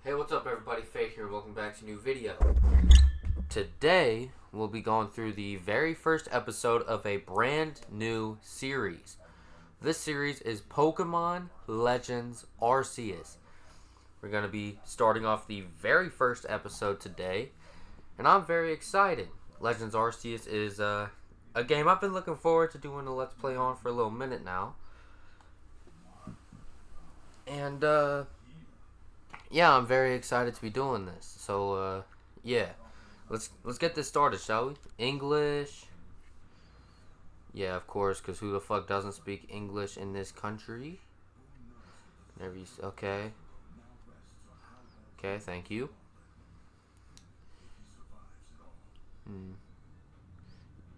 Hey, what's up everybody? Fate here. Welcome back to a new video. Today, we'll be going through the very first episode of a brand new series. This series is Pokémon Legends Arceus. We're going to be starting off the very first episode today, and I'm very excited. Legends Arceus is a game I've been looking forward to doing a Let's Play on for a little minute now. And, yeah, I'm very excited to be doing this. So, yeah. Let's get this started, shall we? English. Yeah, of course, because who the fuck doesn't speak English in this country? Okay. Okay, thank you.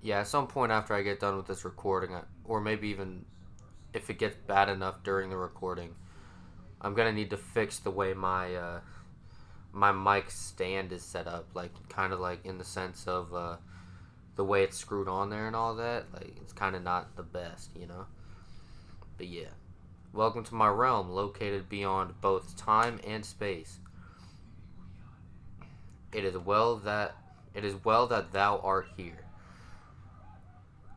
Yeah, at some point after I get done with this recording, or maybe even if it gets bad enough during the recording, I'm gonna need to fix the way my mic stand is set up, like kind of like in the sense of the way it's screwed on there and all that. Like it's kind of not the best, you know. But yeah, welcome to my realm, located beyond both time and space. It is well that thou art here.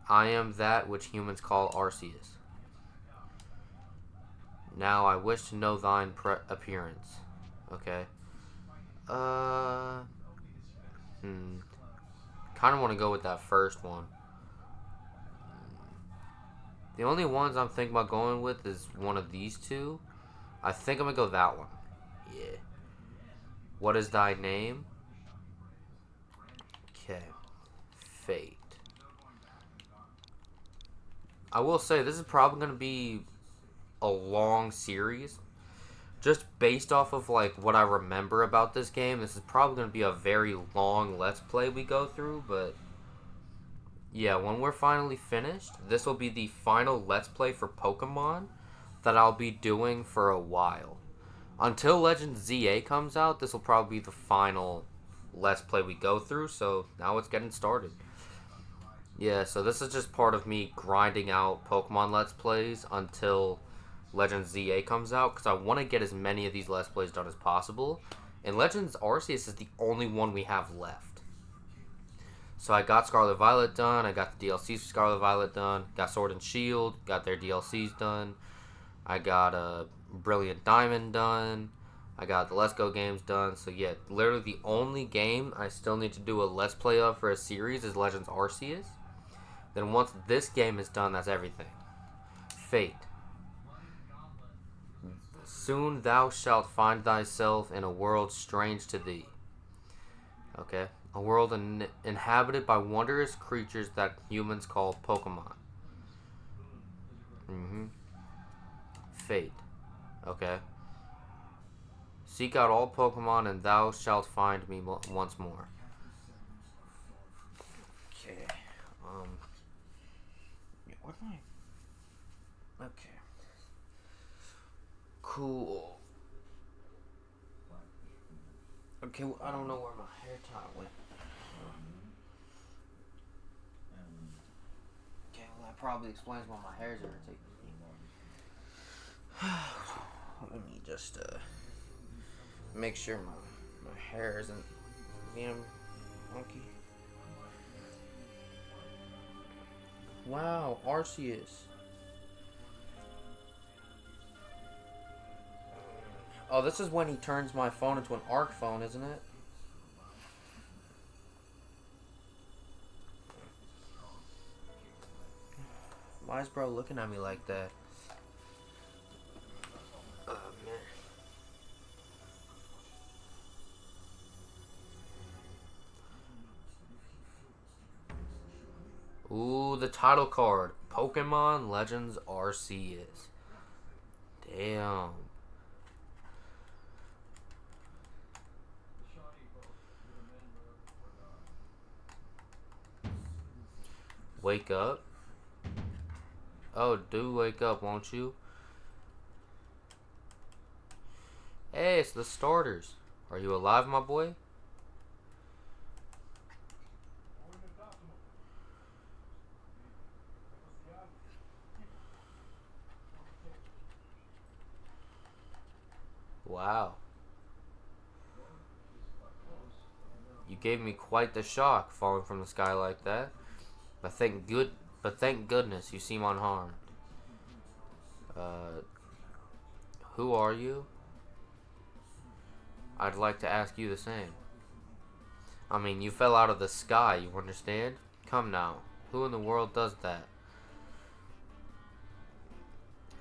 I am that which humans call Arceus. Now I wish to know thine appearance. Okay. Uh. Kind of want to go with that first one. The only ones I'm thinking about going with is one of these two. I think I'm gonna go that one. Yeah. What is thy name? Okay. Fate. I will say this is probably gonna be a long series. Just based off of like what I remember about this game, this is probably gonna be a very long Let's Play we go through, but yeah, when we're finally finished, this will be the final Let's Play for Pokemon that I'll be doing for a while. Until Legends ZA comes out, this will probably be the final Let's Play we go through, so now it's getting started. Yeah, so this is just part of me grinding out Pokemon Let's Plays until Legends ZA comes out, because I want to get as many of these Let's Plays done as possible. And Legends Arceus is the only one we have left. So I got Scarlet Violet done, I got the DLCs for Scarlet Violet done, got Sword and Shield, got their DLCs done, I got Brilliant Diamond done, I got the Let's Go games done. So yeah, literally the only game I still need to do a Let's Play of for a series is Legends Arceus. Then once this game is done, that's everything. Fate. Soon thou shalt find thyself in a world strange to thee. Okay? A world inhabited by wondrous creatures that humans call Pokemon. Fate. Okay? Seek out all Pokemon and thou shalt find me once more. Okay. What am I? Okay. Cool. Okay, well, I don't know where my hair tie went. Okay, well that probably explains why my hair's irritating me. Let me just make sure my hair isn't being funky. Wow, Arceus. Oh, this is when he turns my phone into an ARC phone, isn't it? Why is bro looking at me like that? Oh, man. Ooh, the title card. Pokemon Legends Arceus. Damn. Wake up. Oh, do wake up, won't you? Hey, it's the starters. Are you alive, my boy? Wow. You gave me quite the shock falling from the sky like that. But thank goodness you seem unharmed. Uh, who are you? I'd like to ask you the same. I mean, you fell out of the sky, you understand? Come now, who in the world does that?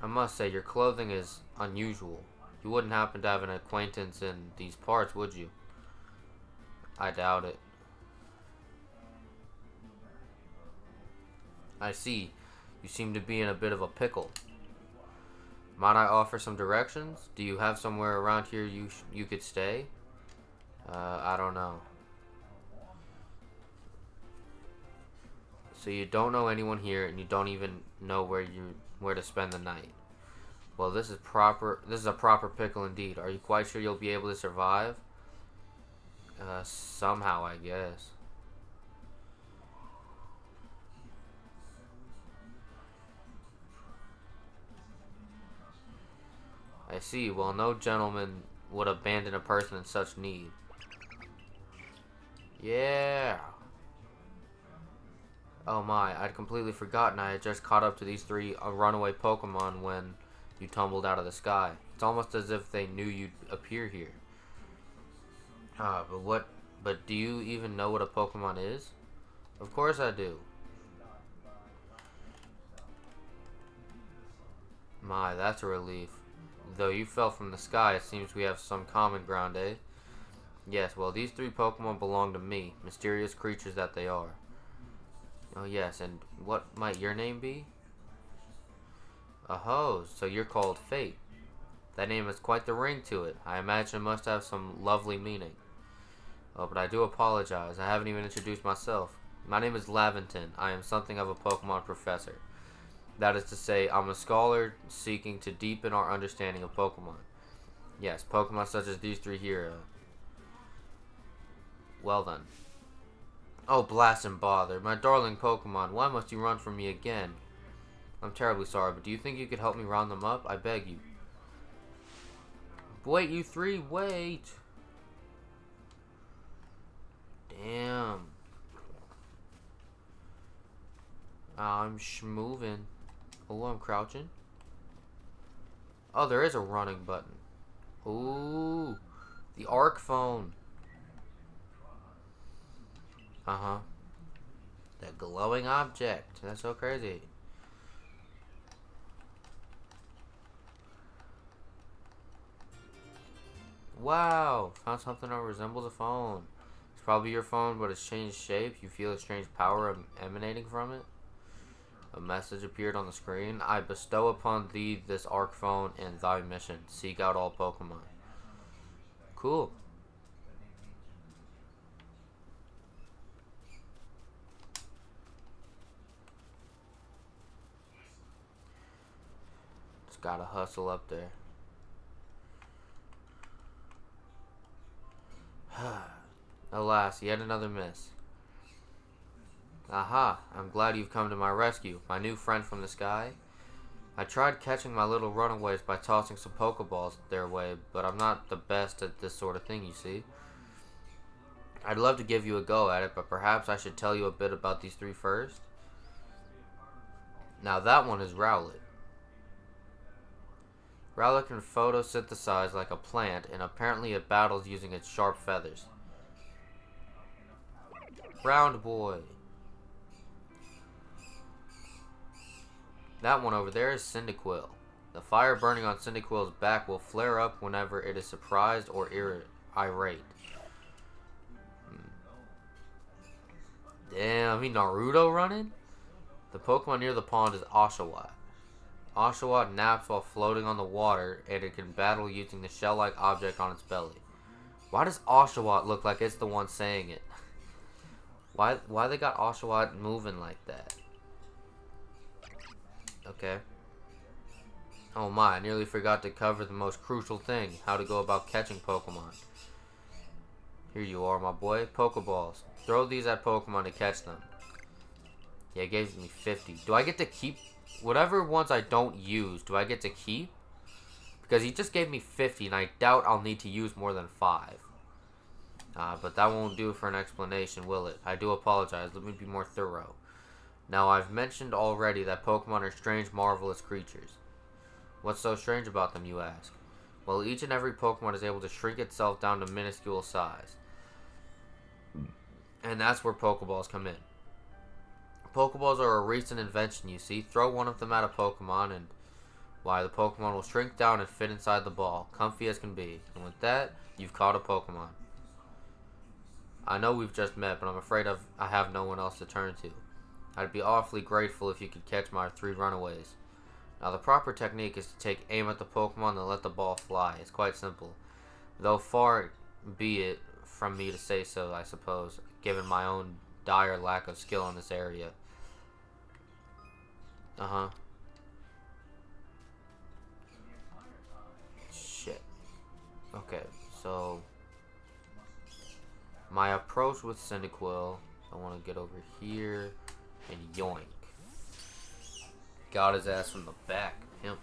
I must say, your clothing is unusual. You wouldn't happen to have an acquaintance in these parts, would you? I doubt it. I see. You seem to be in a bit of a pickle. Might I offer some directions? Do you have somewhere around here you could stay? I don't know. So you don't know anyone here, and you don't even know where to spend the night. Well, this is a proper pickle indeed. Are you quite sure you'll be able to survive? Somehow, I guess. I see. Well, no gentleman would abandon a person in such need. Yeah. Oh my, I'd completely forgotten I had just caught up to these three runaway Pokemon when you tumbled out of the sky. It's almost as if they knew you'd appear here. But do you even know what a Pokemon is? Of course I do. My, that's a relief. Though you fell from the sky, it seems we have some common ground, eh? Yes, well, these three Pokemon belong to me, mysterious creatures that they are. Oh yes, and what might your name be? Oh, so you're called Fate. That name has quite the ring to it. I imagine it must have some lovely meaning. Oh, but I do apologize. I haven't even introduced myself. My name is Laventon. I am something of a Pokemon professor. That is to say, I'm a scholar seeking to deepen our understanding of Pokemon. Yes, Pokemon such as these three here. Well then. Oh, blast and bother. My darling Pokemon, why must you run from me again? I'm terribly sorry, but do you think you could help me round them up? I beg you. Wait, you three, wait. Damn. I'm moving. Oh, I'm crouching. Oh, there is a running button. Ooh, the arc phone. Uh-huh. That glowing object. That's so crazy. Wow, found something that resembles a phone. It's probably your phone, but it's changed shape. You feel a strange power emanating from it. A message appeared on the screen. I bestow upon thee this arc phone and thy mission. Seek out all Pokemon. Cool. Just gotta hustle up there. Alas, yet another miss. Aha, I'm glad you've come to my rescue, my new friend from the sky. I tried catching my little runaways by tossing some Pokeballs their way, but I'm not the best at this sort of thing, you see. I'd love to give you a go at it, but perhaps I should tell you a bit about these three first. Now that one is Rowlet. Rowlet can photosynthesize like a plant, and apparently it battles using its sharp feathers. Round boy. That one over there is Cyndaquil. The fire burning on Cyndaquil's back will flare up whenever it is surprised or irate. Damn, he Naruto running? The Pokemon near the pond is Oshawott. Oshawott naps while floating on the water, and it can battle using the shell-like object on its belly. Why does Oshawott look like it's the one saying it? Why they got Oshawott moving like that? Okay. Oh my, I nearly forgot to cover the most crucial thing, how to go about catching Pokemon. Here you are, my boy. Pokeballs. Throw these at Pokemon to catch them. Yeah, it gave me 50. Do I get to keep... Whatever ones I don't use, do I get to keep? Because he just gave me 50, and I doubt I'll need to use more than 5. But that won't do for an explanation, will it? I do apologize. Let me be more thorough. Now, I've mentioned already that Pokemon are strange, marvelous creatures. What's so strange about them, you ask? Well, each and every Pokemon is able to shrink itself down to minuscule size. And that's where Pokeballs come in. Pokeballs are a recent invention, you see. Throw one of them at a Pokemon and, why, the Pokemon will shrink down and fit inside the ball, comfy as can be. And with that, you've caught a Pokemon. I know we've just met, but I'm afraid I have no one else to turn to. I'd be awfully grateful if you could catch my 3 runaways. Now, the proper technique is to take aim at the Pokemon and let the ball fly. It's quite simple. Though far be it from me to say so, I suppose, given my own dire lack of skill in this area. Shit. Okay, so my approach with Cyndaquil, I want to get over here and yoink. Got his ass from the back. Him.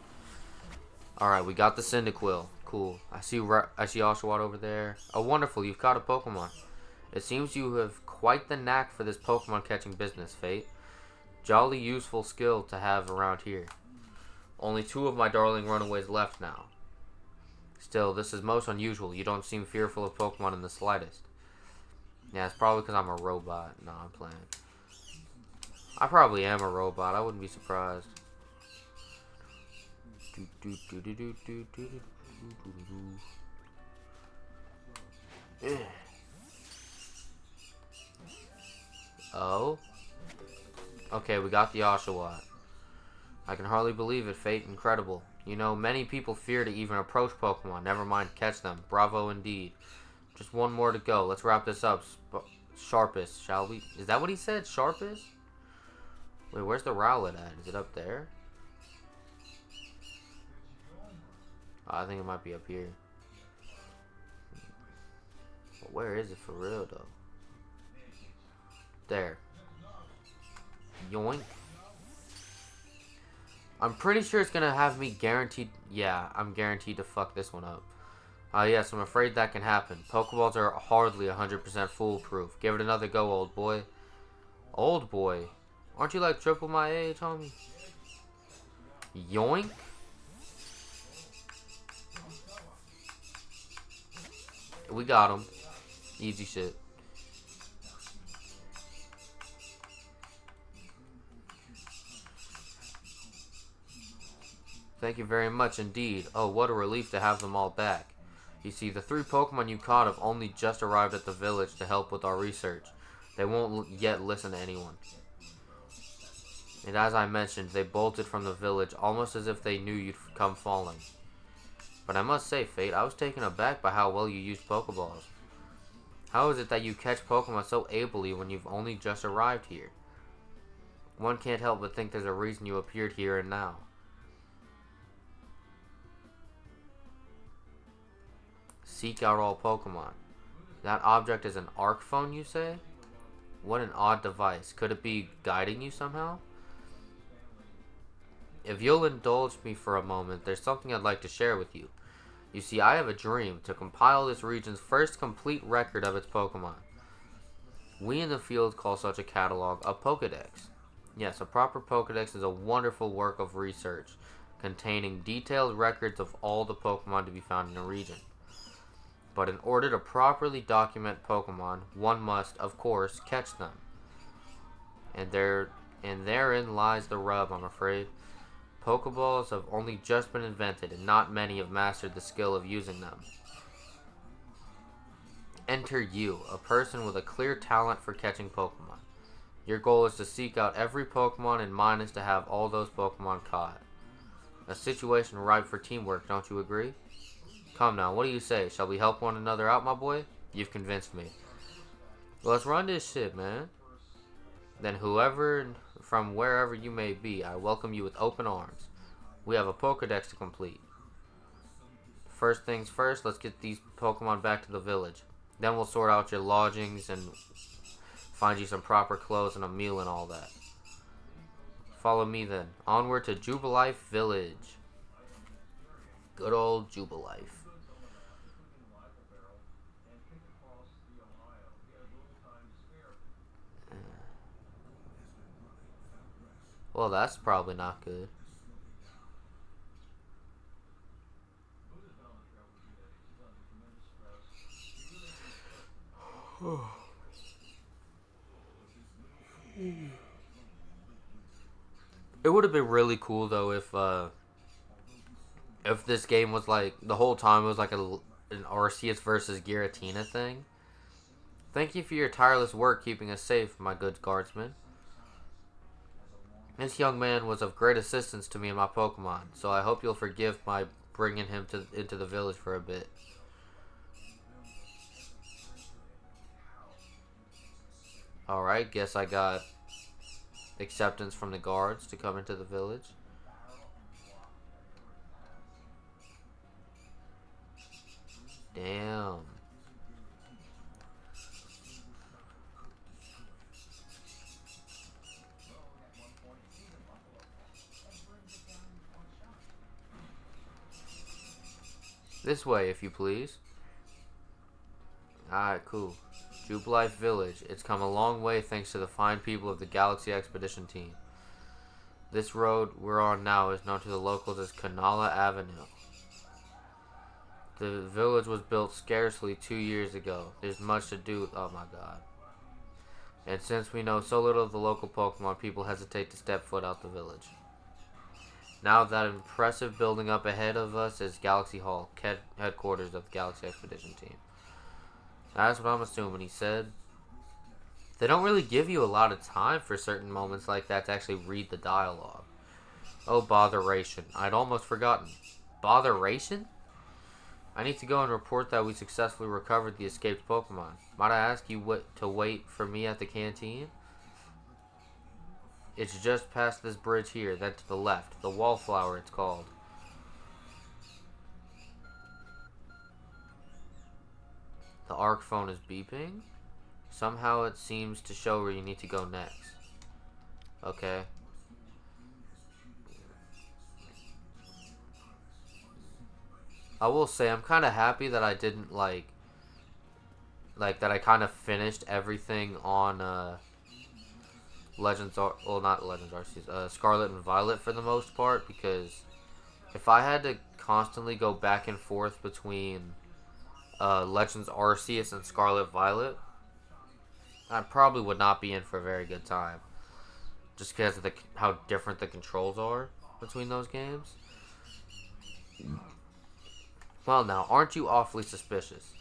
Alright, we got the Cyndaquil. Cool. I see Oshawott over there. Oh, wonderful. You've caught a Pokemon. It seems you have quite the knack for this Pokemon catching business, Fate. Jolly useful skill to have around here. Only 2 of my darling runaways left now. Still, this is most unusual. You don't seem fearful of Pokemon in the slightest. Yeah, it's probably because I'm a robot. No, I'm playing. I probably am a robot. I wouldn't be surprised. Oh? Okay, we got the Oshawott. I can hardly believe it, Fate. Incredible. You know, many people fear to even approach Pokemon, never mind catch them. Bravo indeed. Just one more to go. Let's wrap this up. Sharpest, shall we? Is that what he said? Sharpest? Wait, where's the Rowlet at? Is it up there? Oh, I think it might be up here. But where is it for real, though? There. Yoink. I'm pretty sure it's gonna have me guaranteed. Yeah, I'm guaranteed to fuck this one up. Yes, I'm afraid that can happen. Pokeballs are hardly 100% foolproof. Give it another go, old boy. Old boy? Aren't you like triple my age, homie? Yoink. We got him. Easy shit. Thank you very much indeed. Oh, what a relief to have them all back. You see, the 3 Pokemon you caught have only just arrived at the village to help with our research. They won't yet listen to anyone. And as I mentioned, they bolted from the village almost as if they knew you'd come falling. But I must say, Fate, I was taken aback by how well you used Pokeballs. How is it that you catch Pokemon so ably when you've only just arrived here? One can't help but think there's a reason you appeared here and now. Seek out all Pokemon. That object is an Arc phone, you say? What an odd device. Could it be guiding you somehow? If you'll indulge me for a moment, there's something I'd like to share with you. You see, I have a dream to compile this region's first complete record of its Pokemon. We in the field call such a catalog a Pokédex. Yes, a proper Pokédex is a wonderful work of research, containing detailed records of all the Pokemon to be found in a region. But in order to properly document Pokemon, one must, of course, catch them. And therein lies the rub, I'm afraid. Pokeballs have only just been invented, and not many have mastered the skill of using them. Enter you, a person with a clear talent for catching Pokemon. Your goal is to seek out every Pokemon, and mine is to have all those Pokemon caught. A situation ripe for teamwork, don't you agree? Come now, what do you say? Shall we help one another out, my boy? You've convinced me. Well, let's run this shit, man. Then whoever, from wherever you may be, I welcome you with open arms. We have a Pokédex to complete. First things first, let's get these Pokemon back to the village. Then we'll sort out your lodgings and find you some proper clothes and a meal and all that. Follow me then. Onward to Jubilife Village. Good old Jubilife. Well, that's probably not good. It would have been really cool though if this game was like the whole time it was like an Arceus versus Giratina thing. Thank you for your tireless work keeping us safe, my good guardsman. This young man was of great assistance to me and my Pokemon, so I hope you'll forgive my bringing him into the village for a bit. Alright, guess I got acceptance from the guards to come into the village. Damn. This way, if you please. Alright, cool. Jubilife Village. It's come a long way thanks to the fine people of the Galaxy Expedition Team. This road we're on now is known to the locals as Kanala Avenue. The village was built scarcely 2 years ago. There's much to do. Oh my god. And since we know so little of the local Pokemon, people hesitate to step foot out the village. Now that impressive building up ahead of us is Galaxy Hall, headquarters of the Galaxy Expedition Team. That's what I'm assuming, he said. They don't really give you a lot of time for certain moments like that to actually read the dialogue. Oh, botheration. I'd almost forgotten. Botheration? I need to go and report that we successfully recovered the escaped Pokemon. Might I ask you to wait for me at the canteen? It's just past this bridge here, then to the left. The Wallflower, it's called. The ARC phone is beeping. Somehow it seems to show where you need to go next. Okay. I will say, I'm kind of happy that I didn't, like that I kind of finished everything on, not Legends Arceus, Scarlet and Violet for the most part, because if I had to constantly go back and forth between Legends Arceus and Scarlet Violet, I probably would not be in for a very good time, just because of how different the controls are between those games. Well now, aren't you awfully suspicious?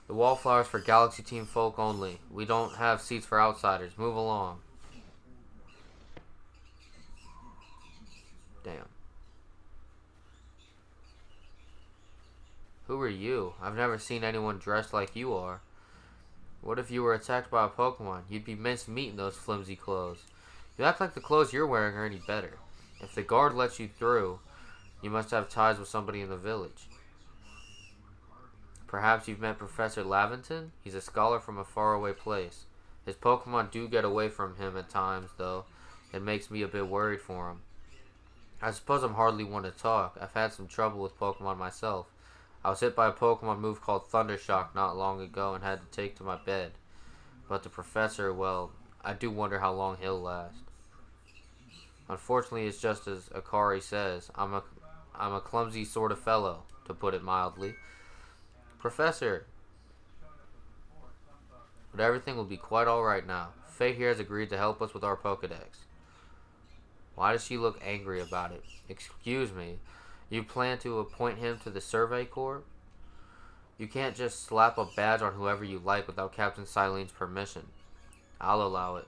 The Wallflower's for Galaxy Team folk only. We don't have seats for outsiders. Move along. Damn. Who are you? I've never seen anyone dressed like you are. What if you were attacked by a Pokemon? You'd be minced meat in those flimsy clothes. You act like the clothes you're wearing are any better. If the guard lets you through, you must have ties with somebody in the village. Perhaps you've met Professor Laventon? He's a scholar from a faraway place. His Pokemon do get away from him at times, though. It makes me a bit worried for him. I suppose I'm hardly one to talk. I've had some trouble with Pokemon myself. I was hit by a Pokemon move called Thundershock not long ago and had to take to my bed. But the professor, well, I do wonder how long he'll last. Unfortunately, it's just as Akari says. I'm a clumsy sort of fellow, to put it mildly. Professor! But everything will be quite alright now. Fate here has agreed to help us with our Pokedex. Why does she look angry about it? Excuse me. You plan to appoint him to the Survey Corps? You can't just slap a badge on whoever you like without Captain Silene's permission. I'll allow it.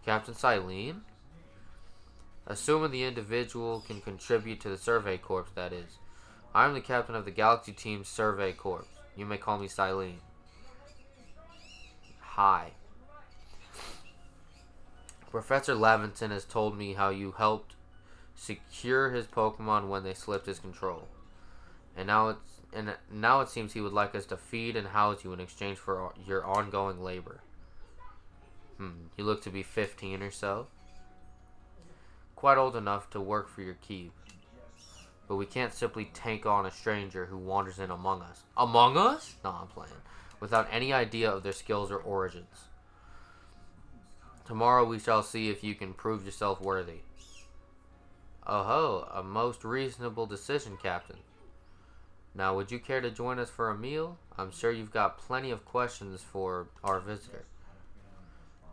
Captain Silene? Assuming the individual can contribute to the Survey Corps, that is. I'm the captain of the Galaxy Team's Survey Corps. You may call me Silene. Hi. Professor Laventon has told me how you helped secure his Pokemon when they slipped his control. And now it seems he would like us to feed and house you in exchange for your ongoing labor. You look to be 15 or so. Quite old enough to work for your keep. But we can't simply take on a stranger who wanders in among us. Among us? No, I'm playing. Without any idea of their skills or origins. Tomorrow we shall see if you can prove yourself worthy. Oh ho, a most reasonable decision, Captain. Now, would you care to join us for a meal? I'm sure you've got plenty of questions for our visitor.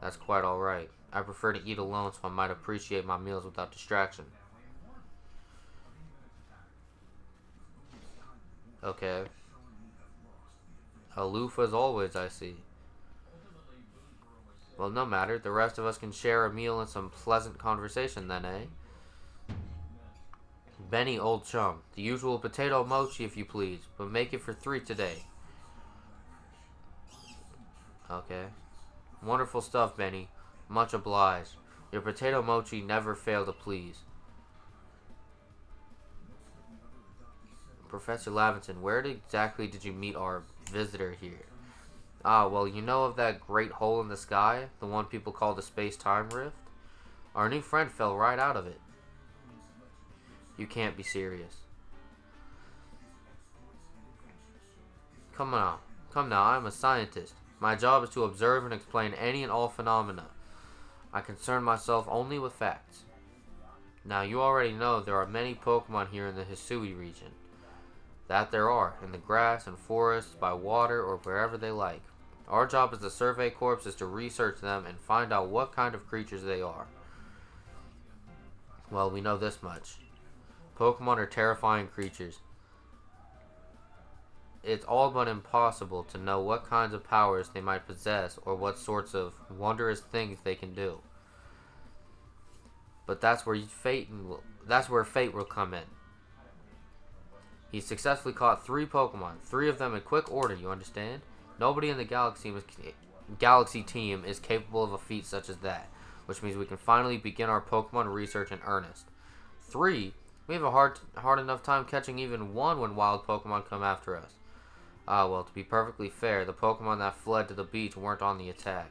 That's quite alright. I prefer to eat alone, so I might appreciate my meals without distraction. Okay. Aloof as always, I see. Well, no matter. The rest of us can share a meal and some pleasant conversation then, eh? Benny, old chum. The usual potato mochi, if you please, but make it for 3 today. Okay. Wonderful stuff, Benny. Much obliged. Your potato mochi never fail to please. Professor Laventon, where exactly did you meet our visitor here? Ah, well, you know of that great hole in the sky? The one people call the space-time rift? Our new friend fell right out of it. You can't be serious. Come on. Come now, I'm a scientist. My job is to observe and explain any and all phenomena. I concern myself only with facts. Now, you already know there are many Pokemon here in the Hisui region. That there are, in the grass and forests, by water, or wherever they like. Our job as the Survey Corps is to research them and find out what kind of creatures they are. Well, we know this much. Pokemon are terrifying creatures. It's all but impossible to know what kinds of powers they might possess or what sorts of wondrous things they can do. But that's where fate will come in. He successfully caught 3 Pokemon, 3 of them in quick order, you understand? Nobody in the Galaxy team is capable of a feat such as that, which means we can finally begin our Pokemon research in earnest. 3? We have a hard enough time catching even 1 when wild Pokemon come after us. Ah, well, to be perfectly fair, the Pokemon that fled to the beach weren't on the attack.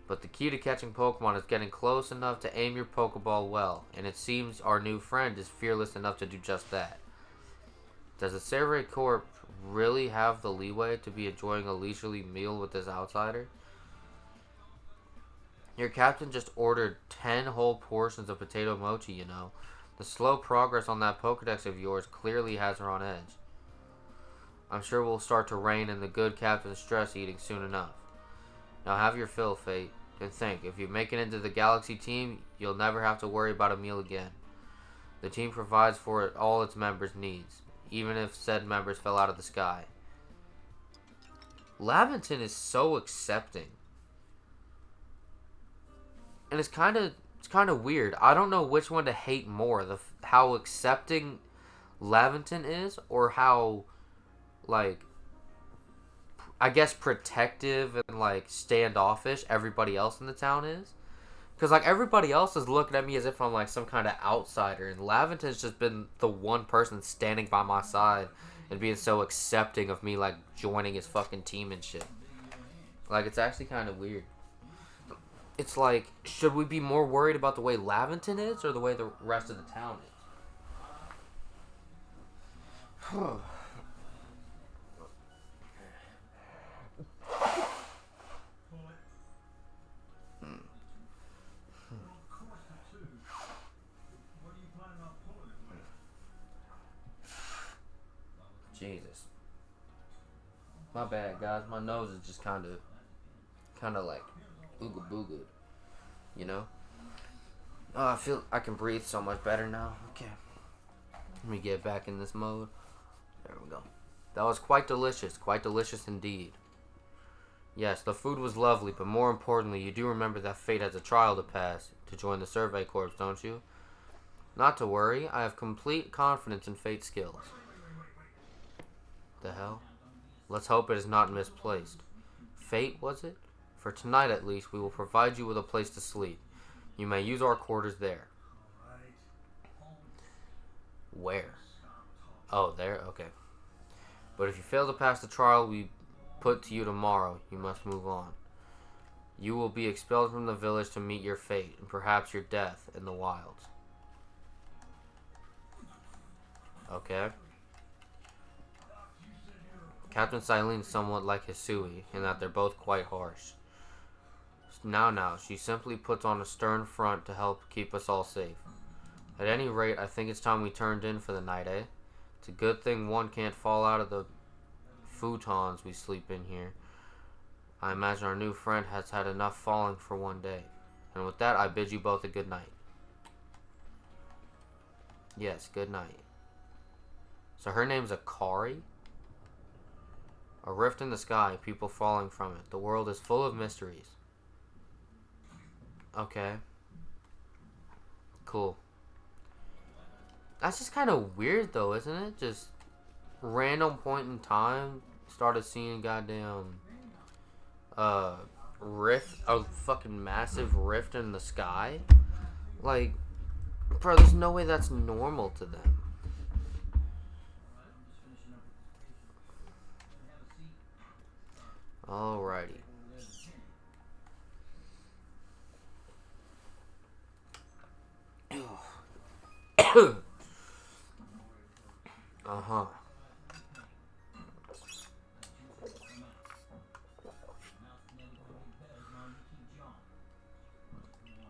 But the key to catching Pokemon is getting close enough to aim your Pokeball well, and it seems our new friend is fearless enough to do just that. Does the Survey Corps really have the leeway to be enjoying a leisurely meal with this outsider? Your captain just ordered 10 whole portions of potato mochi, you know. The slow progress on that Pokedex of yours clearly has her on edge. I'm sure we'll start to rein in the good captain's stress eating soon enough. Now have your fill, Fate. And think, if you make it into the Galaxy team, you'll never have to worry about a meal again. The team provides for it all its members' needs, even if said members fell out of the sky. Laventon is so accepting. And it's kind of weird. I don't know which one to hate more, how accepting Laventon is, or how, like, I guess protective and, like, standoffish everybody else in the town is. Because, like, everybody else is looking at me as if I'm, like, some kind of outsider. And Laventon's just been the one person standing by my side and being so accepting of me, like, joining his fucking team and shit. Like, it's actually kind of weird. It's like, should we be more worried about the way Laventon is or the way the rest of the town is? Jesus. My bad, guys. My nose is just kind of like ooga booga, you know? Oh, I feel I can breathe so much better now. Okay. Let me get back in this mode. There we go. That was quite delicious indeed. Yes, the food was lovely, but more importantly, you do remember that Fate has a trial to pass to join the Survey Corps, don't you? Not to worry, I have complete confidence in Fate's skills. The hell? Let's hope it is not misplaced. Fate, was it? For tonight at least, we will provide you with a place to sleep. You may use our quarters there. Where? Oh, there? Okay. But if you fail to pass the trial we put to you tomorrow, you must move on. You will be expelled from the village to meet your fate, and perhaps your death in the wilds. Okay. Captain Silene is somewhat like Hisui, in that they're both quite harsh. Now, she simply puts on a stern front to help keep us all safe. At any rate, I think it's time we turned in for the night, eh? It's a good thing one can't fall out of the futons we sleep in here. I imagine our new friend has had enough falling for one day. And with that, I bid you both a good night. Yes, good night. So her name's Akari? A rift in the sky, people falling from it. The world is full of mysteries. Okay. Cool. That's just kind of weird though, isn't it? Just random point in time, started seeing goddamn rift, a fucking massive rift in the sky. Like, bro, there's no way that's normal to them. Alrighty. Uh-huh.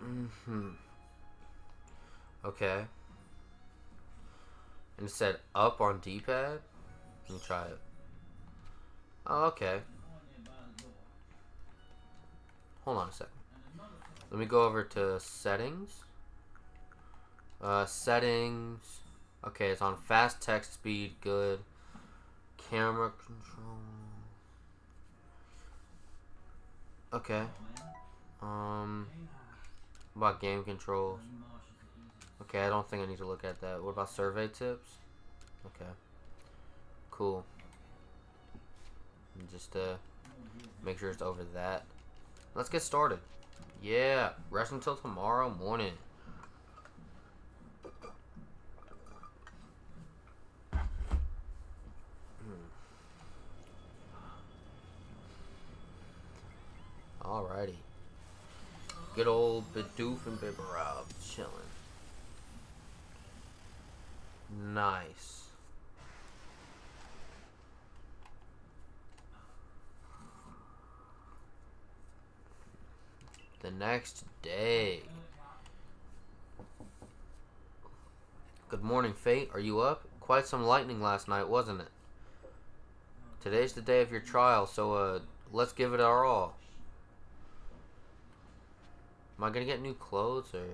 Mm-hmm. Okay. And it said up on D-pad? Let me try it. Oh, okay. Hold on a second. Let me go over to settings. Settings. Okay, it's on fast text speed. Good. Camera control. Okay. What about game controls? Okay, I don't think I need to look at that. What about survey tips? Okay. Cool. And just make sure it's over that. Let's get started. Yeah, rest until tomorrow morning. Alrighty. Good old Bidoof and Bibberob chilling. Nice. The next day. Good morning, Fate. Are you up? Quite some lightning last night, wasn't it? Today's the day of your trial, so let's give it our all. Am I gonna get new clothes or?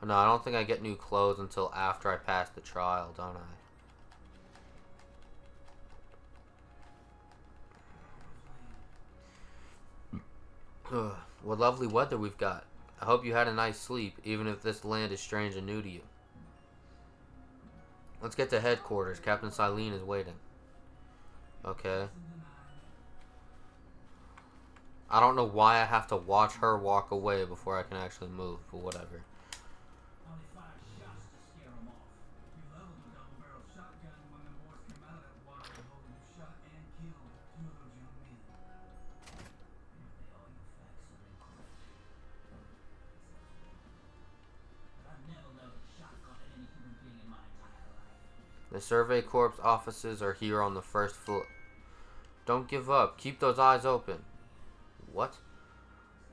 Oh, no, I don't think I get new clothes until after I pass the trial, don't I? What lovely weather we've got. I hope you had a nice sleep, even if this land is strange and new to you. Let's get to headquarters. Captain Silene is waiting. Okay. I don't know why I have to watch her walk away before I can actually move, but whatever. The Survey Corps offices are here on the first floor. Don't give up. Keep those eyes open. What?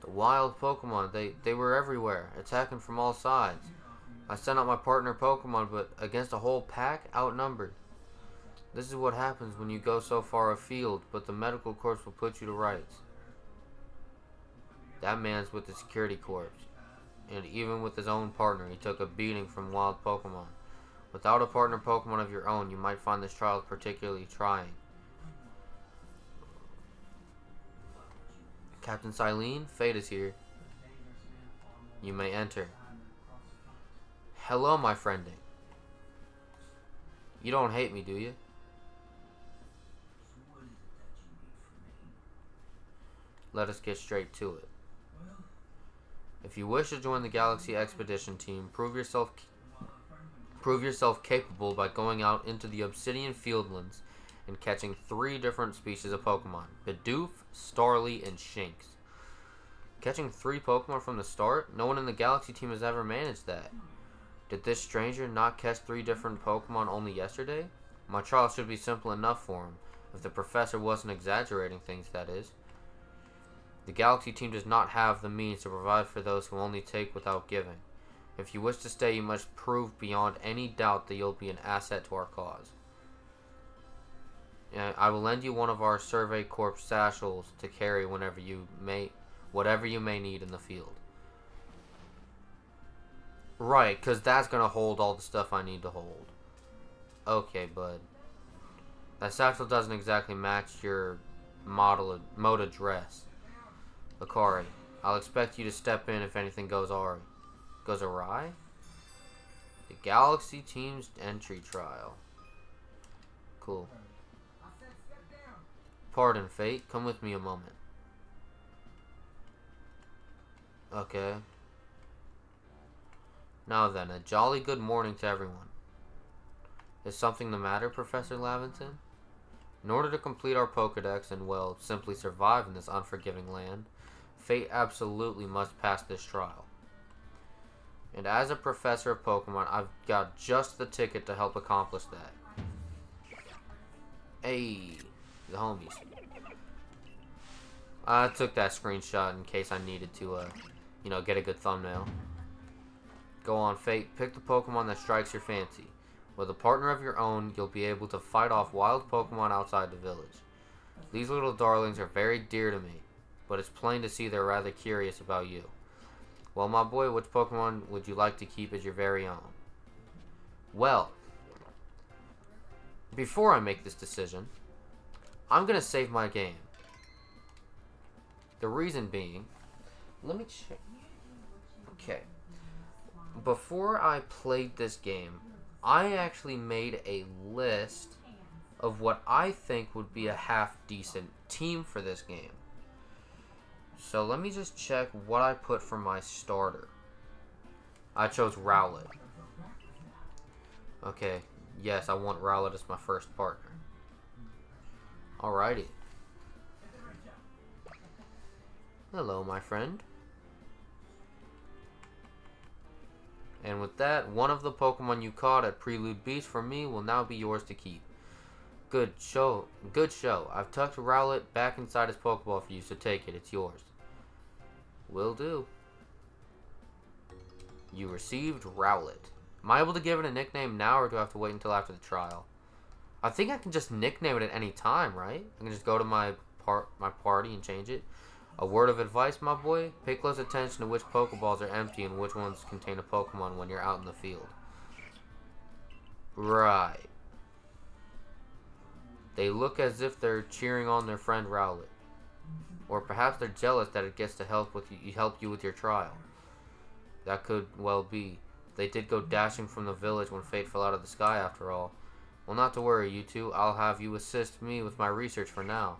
The wild Pokemon, they were everywhere, attacking from all sides. I sent out my partner Pokemon, but against a whole pack, outnumbered. This is what happens when you go so far afield, but the medical corps will put you to rights. That man's with the security corps. And even with his own partner, he took a beating from wild Pokemon. Without a partner Pokemon of your own, you might find this trial particularly trying. Captain Silene, Fate is here. You may enter. Hello, my friending. You don't hate me, do you? Let us get straight to it. If you wish to join the Galaxy Expedition team, prove yourself capable by going out into the Obsidian Fieldlands and catching 3 different species of Pokemon. Bidoof, Starly, and Shinx. Catching 3 Pokemon from the start? No one in the Galaxy team has ever managed that. Did this stranger not catch 3 different Pokemon only yesterday? My trial should be simple enough for him, if the professor wasn't exaggerating things, that is. The Galaxy team does not have the means to provide for those who only take without giving. If you wish to stay, you must prove beyond any doubt that you'll be an asset to our cause. I will lend you one of our Survey Corps satchels to carry whatever you may need in the field. Right, because that's going to hold all the stuff I need to hold. Okay, bud. That satchel doesn't exactly match your mode of dress. Akari, I'll expect you to step in if anything goes awry? The Galaxy team's entry trial. Cool. Pardon, Fate. Come with me a moment. Okay. Now then, a jolly good morning to everyone. Is something the matter, Professor Laventon? In order to complete our Pokedex and, well, simply survive in this unforgiving land, Fate absolutely must pass this trial. And as a professor of Pokemon, I've got just the ticket to help accomplish that. Hey, the homies. I took that screenshot in case I needed to, get a good thumbnail. Go on, Fate. Pick the Pokemon that strikes your fancy. With a partner of your own, you'll be able to fight off wild Pokemon outside the village. These little darlings are very dear to me, but it's plain to see they're rather curious about you. Well, my boy, which Pokemon would you like to keep as your very own? Well, before I make this decision, I'm going to save my game. The reason being, let me check. Okay. Before I played this game, I actually made a list of what I think would be a half-decent team for this game. So let me just check what I put for my starter. I chose Rowlet. Okay, yes, I want Rowlet as my first partner. Alrighty. Hello, my friend. And with that, one of the Pokemon you caught at Prelude Beach for me will now be yours to keep. Good show. I've tucked Rowlet back inside his Pokeball for you, so take it. It's yours. Will do. You received Rowlet. Am I able to give it a nickname now, or do I have to wait until after the trial? I think I can just nickname it at any time, right? I can just go to my party and change it. A word of advice, my boy. Pay close attention to which Pokeballs are empty and which ones contain a Pokemon when you're out in the field. Right. They look as if they're cheering on their friend Rowlet. Or perhaps they're jealous that it gets to help you with your trial. That could well be. They did go dashing from the village when Fate fell out of the sky after all. Well, not to worry, you two. I'll have you assist me with my research for now.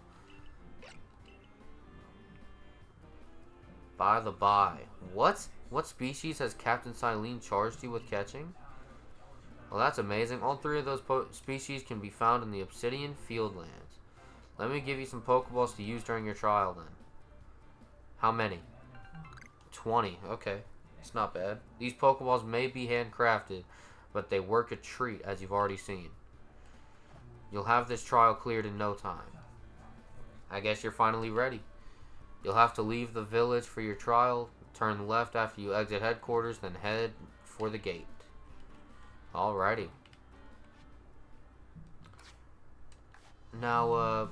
By the by, what species has Captain Silene charged you with catching? Well, that's amazing. All three of those species can be found in the Obsidian Fieldlands. Let me give you some Pokeballs to use during your trial, then. How many? 20. Okay. It's not bad. These Pokeballs may be handcrafted, but they work a treat, as you've already seen. You'll have this trial cleared in no time. I guess you're finally ready. You'll have to leave the village for your trial, turn left after you exit headquarters, then head for the gate. Alrighty. Now,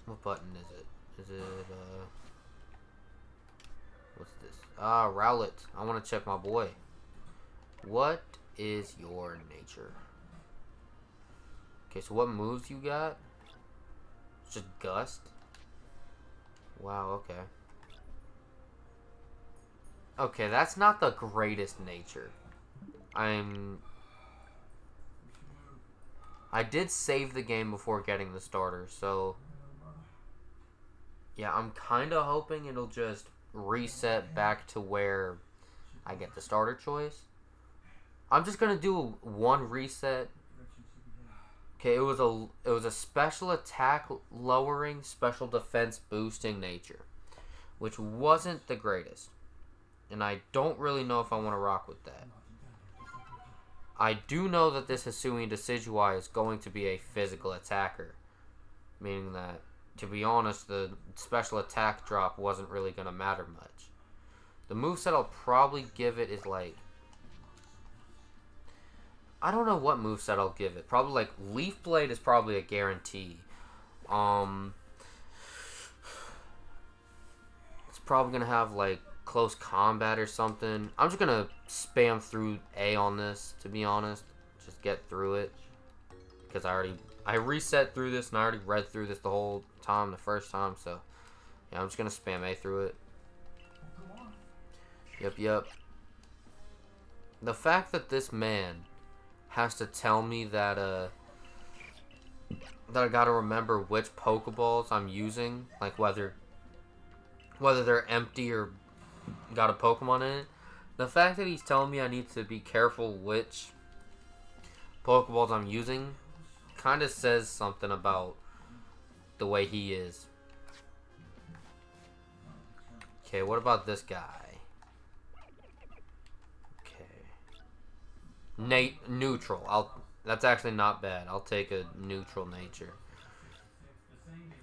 what button is it? Is it, what's this? Ah, Rowlet. I want to check my boy. What is your nature? Okay, so what moves you got? Just Gust? Wow, okay. Okay, that's not the greatest nature. I did save the game before getting the starter, so yeah, I'm kind of hoping it'll just reset back to where I get the starter choice. I'm just gonna do one reset. Okay, it was a special attack lowering, special defense boosting nature, which wasn't the greatest, and I don't really know if I want to rock with that. I do know that this Hisui Decidueye is going to be a physical attacker, meaning that to be honest, the special attack drop wasn't really going to matter much. The moveset I'll probably give it is like... I don't know what moveset I'll give it. Probably like Leaf Blade is probably a guarantee. It's probably going to have like close combat or something. I'm just going to spam through A on this, to be honest. Just get through it. Because I reset through this and I already read through this the whole time, the first time, so yeah, I'm just gonna spam A through it. Yep. The fact that this man has to tell me that that I gotta remember which Pokeballs I'm using, like whether they're empty or got a Pokemon in it. The fact that he's telling me I need to be careful which Pokeballs I'm using kind of says something about the way he is. Okay, what about this guy? Okay. Neutral. That's actually not bad. I'll take a neutral nature.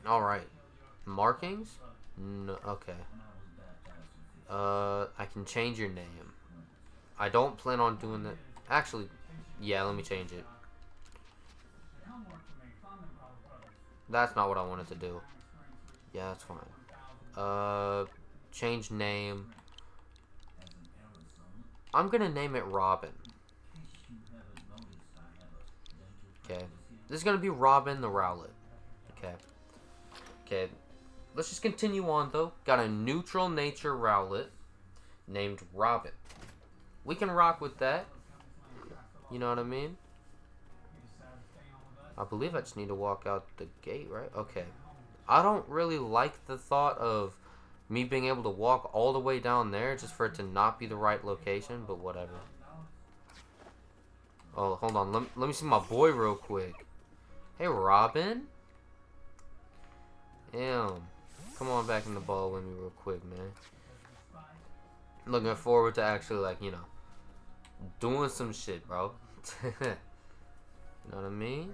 Alright. Markings? No, okay. I can change your name. I don't plan on doing that. Actually, yeah, let me change it. That's not what I wanted to do. Yeah, that's fine. Change name. I'm gonna name it Robin. Okay. This is gonna be Robin the Rowlet. Okay. Let's just continue on though. Got a neutral nature Rowlet named Robin. We can rock with that. You know what I mean? I believe I just need to walk out the gate, right? Okay. I don't really like the thought of me being able to walk all the way down there just for it to not be the right location, but whatever. Oh, hold on. Let me see my boy real quick. Hey, Robin. Damn. Come on back in the ball with me real quick, man. Looking forward to actually, like, you know, doing some shit, bro. You know what I mean?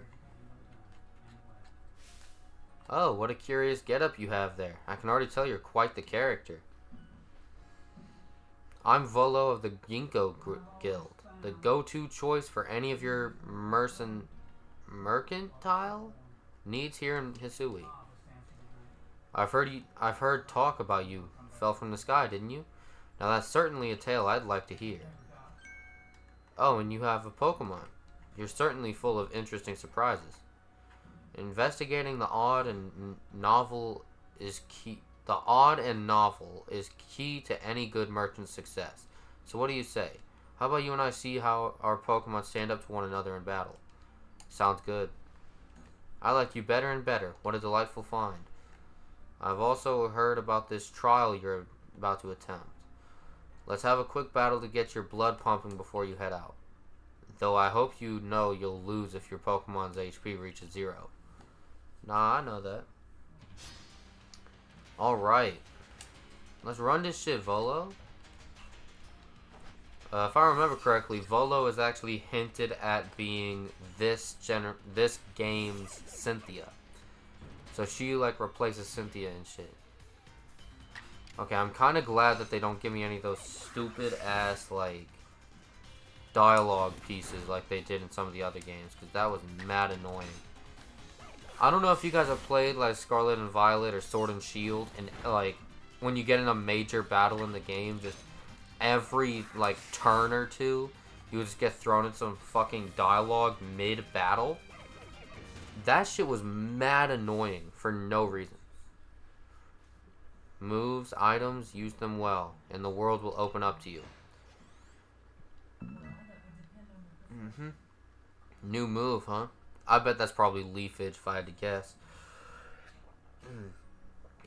Oh, what a curious getup you have there. I can already tell you're quite the character. I'm Volo of the Ginkgo Guild, the go-to choice for any of your mercantile needs here in Hisui. I've heard talk about you. Fell from the sky, didn't you? Now that's certainly a tale I'd like to hear. Oh, and you have a Pokemon. You're certainly full of interesting surprises. Investigating the odd and novel is key. The odd and novel is key to any good merchant's success. So what do you say? How about you and I see how our Pokemon stand up to one another in battle? Sounds good. I like you better and better. What a delightful find. I've also heard about this trial you're about to attempt. Let's have a quick battle to get your blood pumping before you head out. Though I hope you know you'll lose if your Pokemon's HP reaches 0. Nah, I know that. Alright. Let's run this shit, Volo. If I remember correctly, Volo is actually hinted at being this game's Cynthia. So she, like, replaces Cynthia and shit. Okay, I'm kind of glad that they don't give me any of those stupid-ass, like, dialogue pieces like they did in some of the other games, because that was mad annoying. I don't know if you guys have played like Scarlet and Violet or Sword and Shield, and like when you get in a major battle in the game, just every like turn or two, you would just get thrown in some fucking dialogue mid-battle. That shit was mad annoying for no reason. Moves, items, use them well, and the world will open up to you. New move, huh? I bet that's probably Leafage if I had to guess.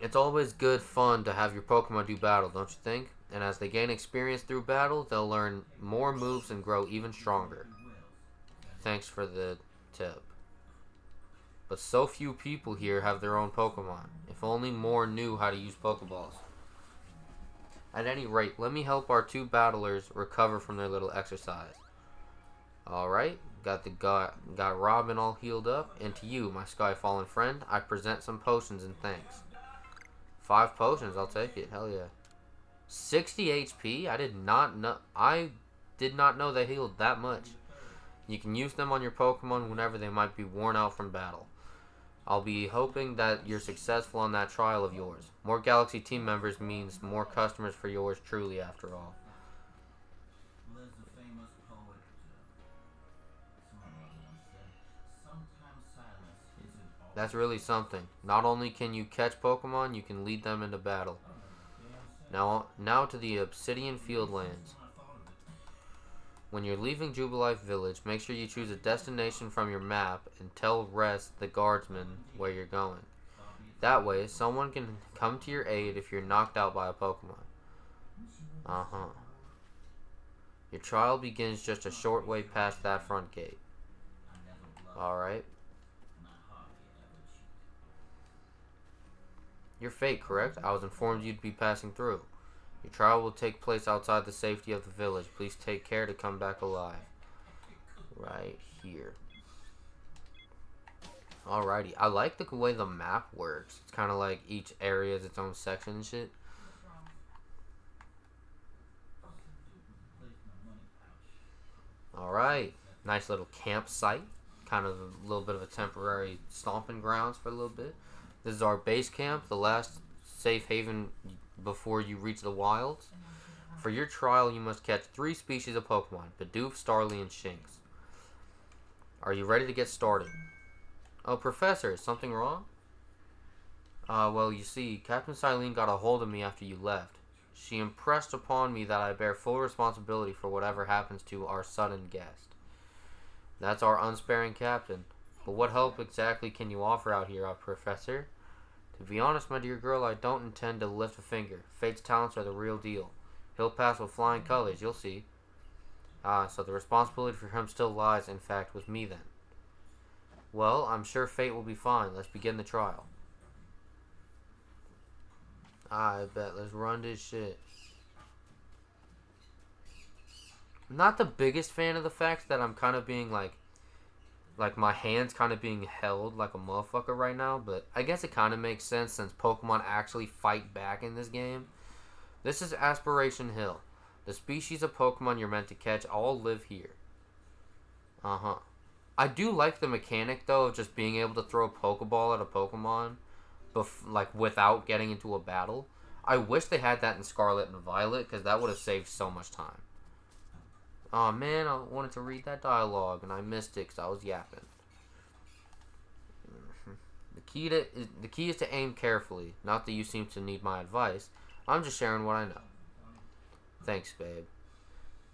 It's always good fun to have your Pokemon do battle, don't you think? And as they gain experience through battle, they'll learn more moves and grow even stronger. Thanks for the tip. But so few people here have their own Pokemon. If only more knew how to use Pokeballs. At any rate, let me help our two battlers recover from their little exercise. Alright, Got Robin all healed up, and to you, my sky fallen friend, I present some potions in thanks. 5 potions, I'll take it. Hell yeah. 60 HP? I did not know they healed that much. You can use them on your Pokemon whenever they might be worn out from battle. I'll be hoping that you're successful on that trial of yours. More Galaxy team members means more customers for yours truly, after all. That's really something. Not only can you catch Pokemon, you can lead them into battle. Now to the Obsidian Fieldlands. When you're leaving Jubilife Village, make sure you choose a destination from your map and tell Rest, the guardsman, where you're going. That way, someone can come to your aid if you're knocked out by a Pokemon. Your trial begins just a short way past that front gate. Alright. You're Fate, correct? I was informed you'd be passing through. Your trial will take place outside the safety of the village. Please take care to come back alive. Right here. Alrighty. I like the way the map works. It's kind of like each area is its own section and shit. Alright. Nice little campsite. Kind of a little bit of a temporary stomping grounds for a little bit. This is our base camp, the last safe haven before you reach the wilds. For your trial, you must catch 3 species of Pokemon: Bidoof, Starly, and Shinx. Are you ready to get started? Oh, Professor, is something wrong? Well, you see, Captain Silene got a hold of me after you left. She impressed upon me that I bear full responsibility for whatever happens to our sudden guest. That's our unsparing captain. But what help exactly can you offer out here, Professor? To be honest, my dear girl, I don't intend to lift a finger. Fate's talents are the real deal. He'll pass with flying colors, you'll see. So the responsibility for him still lies, in fact, with me then. Well, I'm sure Fate will be fine. Let's begin the trial. I bet. Let's run this shit. I'm not the biggest fan of the fact that I'm kind of being like my hand's kind of being held like a motherfucker right now, but I guess it kind of makes sense since Pokemon actually fight back in this game. This is Aspiration Hill. The species of Pokemon you're meant to catch all live here. I do like the mechanic, though, of just being able to throw a Pokeball at a Pokemon, without getting into a battle. I wish they had that in Scarlet and Violet, because that would have saved so much time. Oh man, I wanted to read that dialogue and I missed it because I was yapping. The key is to aim carefully. Not that you seem to need my advice. I'm just sharing what I know. Thanks, babe.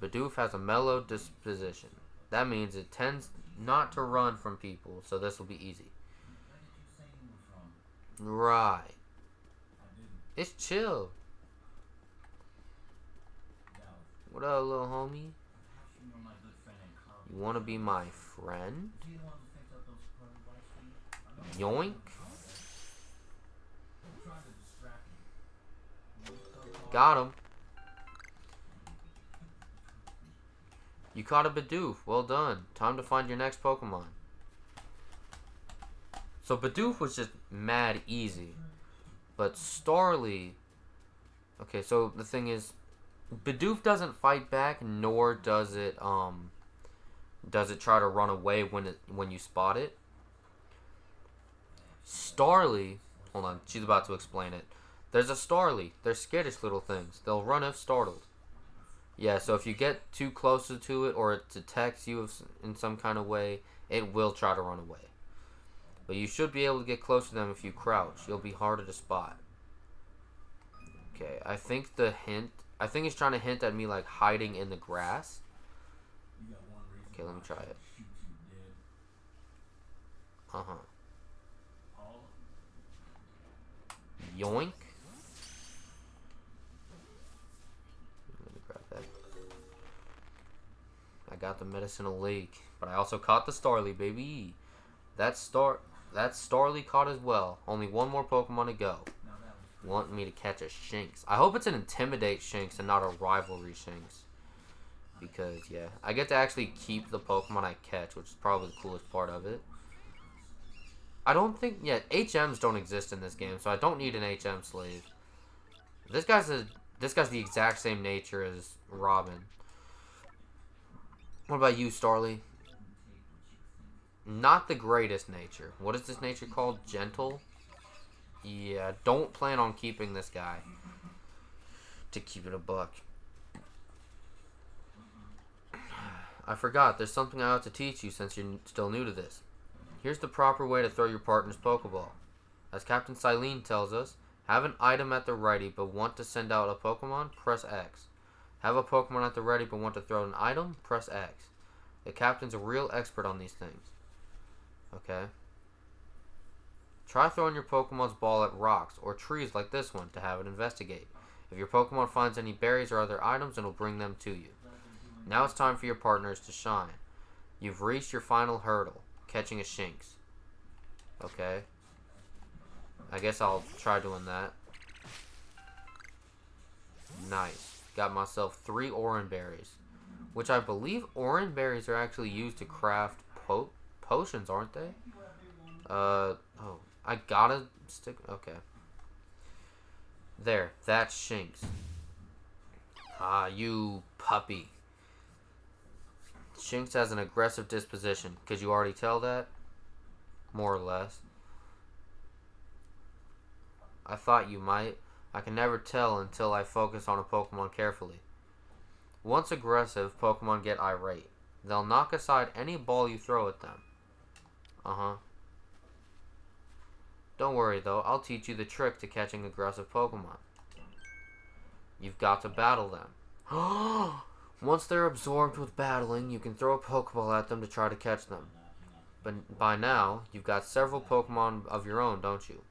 Bidoof has a mellow disposition. That means it tends not to run from people, so this will be easy. Right. It's chill. What up, little homie? You wanna be my friend? Yoink. Got him. You caught a Bidoof. Well done. Time to find your next Pokemon. So Bidoof was just mad easy. But Starly... Okay, so the thing is, Bidoof doesn't fight back, nor does it try to run away when you spot it. Starly, hold on, she's about to explain it. There's a Starly. They're skittish little things. They'll run if startled. Yeah, so if you get too close to it or it detects you in some kind of way, it will try to run away. But you should be able to get close to them if you crouch. You'll be harder to spot. Okay, I think it's trying to hint at me like hiding in the grass. Okay, let me try it. Yoink. Let me grab that. I got the medicinal leak, but I also caught the Starly, baby. That Starly caught as well. Only one more Pokemon to go. Want me to catch a Shinx? I hope it's an Intimidate Shinx and not a Rivalry Shinx. Because, yeah, I get to actually keep the Pokemon I catch, which is probably the coolest part of it. I don't think, yeah, HMs don't exist in this game, so I don't need an HM slave. This guy's the exact same nature as Robin. What about you, Starly? Not the greatest nature. What is this nature called? Gentle? Yeah, don't plan on keeping this guy. To keep it a buck. I forgot, there's something I ought to teach you since you're still new to this. Here's the proper way to throw your partner's Pokeball. As Captain Silene tells us, have an item at the ready but want to send out a Pokemon, press X. Have a Pokemon at the ready but want to throw an item, press X. The captain's a real expert on these things. Okay. Try throwing your Pokemon's ball at rocks or trees like this one to have it investigate. If your Pokemon finds any berries or other items, it'll bring them to you. Now it's time for your partners to shine. You've reached your final hurdle, catching a Shinx. Okay. I guess I'll try doing that. Nice. Got myself 3 Oran berries. Which I believe Oran berries are actually used to craft potions, aren't they? Oh. I gotta stick... Okay. There. That's Shinx. Ah, you puppy. Shinx has an aggressive disposition. Could you already tell that? More or less. I thought you might. I can never tell until I focus on a Pokemon carefully. Once aggressive, Pokemon get irate. They'll knock aside any ball you throw at them. Don't worry though, I'll teach you the trick to catching aggressive Pokemon. You've got to battle them. Once they're absorbed with battling, you can throw a Pokeball at them to try to catch them. But by now, you've got several Pokemon of your own, don't you?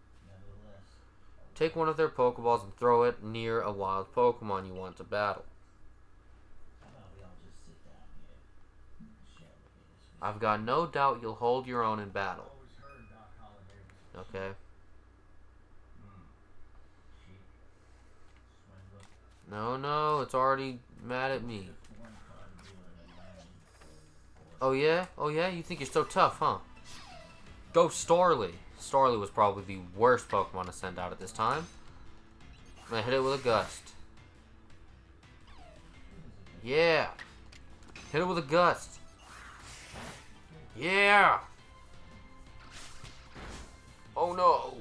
Take one of their Pokeballs and throw it near a wild Pokemon you want to battle. I've got no doubt you'll hold your own in battle. Okay. No, it's already mad at me. Oh yeah? You think you're so tough, huh? Go Starly. Starly was probably the worst Pokemon to send out at this time. I'm gonna hit it with a Gust. Yeah. Hit it with a Gust. Yeah. Oh no.